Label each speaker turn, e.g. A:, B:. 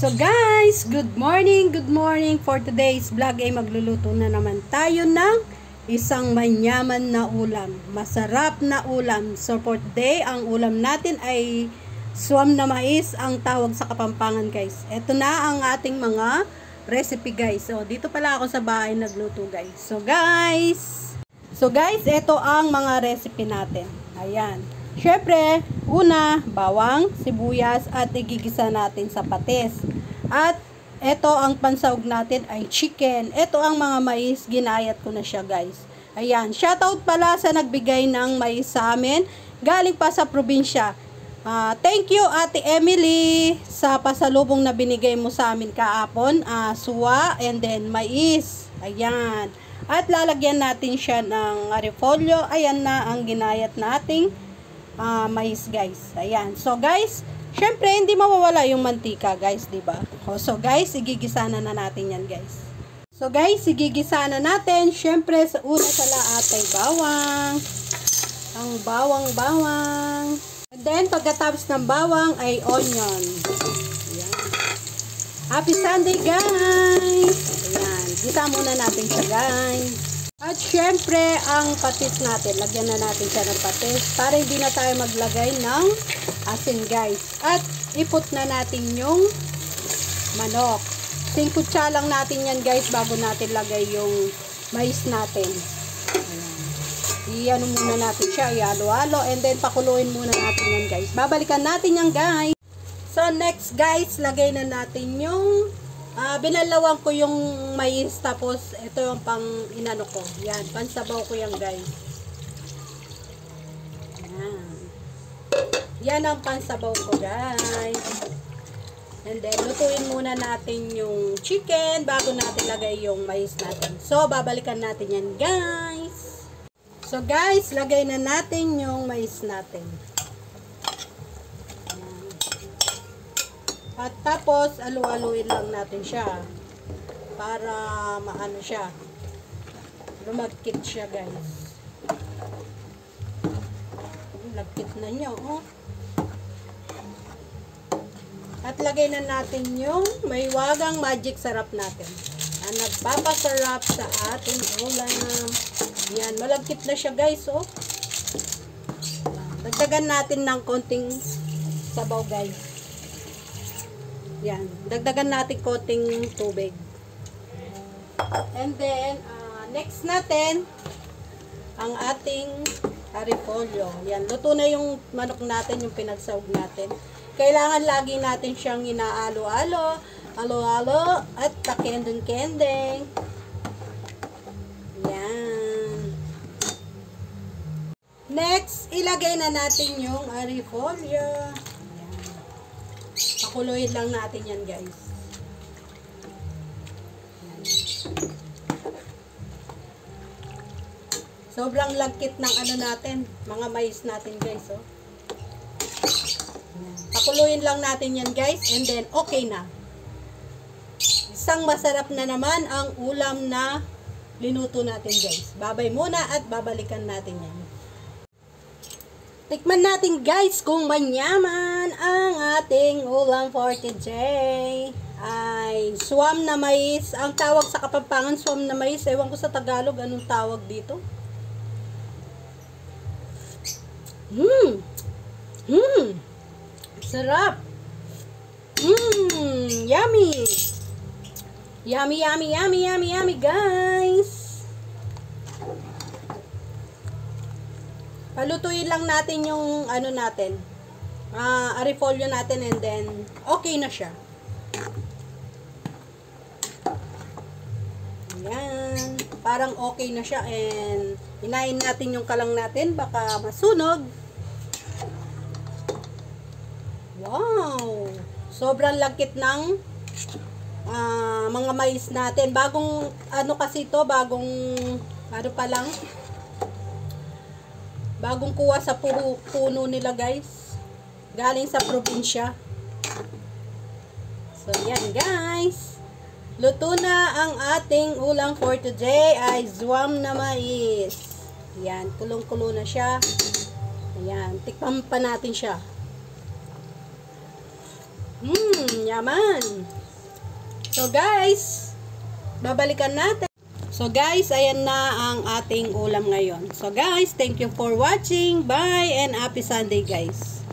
A: So guys, good morning, good morning. For today's vlog ay magluluto na naman tayo ng isang manyaman na ulam, masarap na ulam. So for today, ang ulam natin ay swam na mais, ang tawag sa Kapampangan guys. Ito na ang ating mga recipe guys. So dito pala ako sa bahay nagluto guys. So guys, ito ang mga recipe natin. Ayan. Syempre, una, bawang, sibuyas at igigisa natin sa patis. At ito ang pansahog natin ay chicken. Ito ang mga mais, ginayat ko na siya guys. Ayan, shoutout pala sa nagbigay ng mais sa amin. Galing pa sa probinsya. Thank you Ate Emily sa pasalubong na binigay mo sa amin kahapon. Suwa and then mais. Ayan. At lalagyan natin siya ng repolyo. Ayan na ang ginayat nating mais guys. Ayan. So guys, syempre hindi mawawala yung mantika guys, 'di ba? So guys, igigisa na natin 'yan guys. So guys, igigisa na natin. Syempre sa una sa lahat ay bawang. Ang bawang. And then pagkatapos ng bawang ay onion. Ayan. Happy Sunday guys. Ayan, gisa muna natin siya guys. At syempre, ang patis natin, lagyan na natin siya ng patis para hindi na tayo maglagay ng asin guys. At iput na natin yung manok. Singkutsa lang natin yan guys bago natin lagay yung mais natin. Iyan muna natin siya, ihalo-halo, and then pakuluin muna natin yan guys. Babalikan natin yan guys. So next guys, lagay na natin yung binalawan ko yung mais, tapos ito yung pang inano ko. Yan, pansabaw ko yan guys. Yan. Yan ang pansabaw ko guys. And then lutuin muna natin yung chicken bago natin lagay yung mais natin. So babalikan natin yan guys. So guys, lagay na natin yung mais natin. At tapos, alu-aluin lang natin siya para maano siya, lumagkit siya guys. Lagkit na niya, oh. At lagay na natin yung may wagang magic sarap natin. Ang nagpapasarap sa ating ulam. Yan, malagkit na siya guys, oh. Dagdagan natin ng konting sabaw guys. Yan, dagdagan natin konting tubig. And then, next natin, ang ating repolyo. Yan, luto na yung manok natin, yung pinagsahog natin. Kailangan lagi natin siyang inaalo-alo, alo-alo, at kakendeng-kendeng. Yan. Next, ilagay na natin yung repolyo. Pakuluin lang natin yan guys. Yan. Sobrang lagkit ng ano natin, mga mais natin guys, oh. Yan. Pakuluin lang natin yan guys, and then okay na. Isang masarap na naman ang ulam na linuto natin guys. Babay muna at babalikan natin yan. Tikman natin guys kung manyaman ang ating ulam for today. Ay swam na mais. Ang tawag sa Kapampangan, swam na mais. Ewan ko sa Tagalog anong tawag dito. Sarap. Yummy. Yummy guys. Palutuin lang natin yung ano natin, repolyo natin, and then okay na siya. Ayan, parang okay na siya, and hinain natin yung kalang natin, baka masunog. Wow! Sobrang lagkit ng mga mais natin. Bagong ano kasi ito, bagong ano pa lang. Bagong kuha sa puno nila guys. Galing sa probinsya. So yan guys. Luto na ang ating ulam for today ay swam na mais. Yan, kulong-kulo na siya. Ayan, tikman pa natin siya. Yaman. So guys, babalikan natin. So guys, ayan na ang ating ulam ngayon. So guys, thank you for watching. Bye and happy Sunday guys.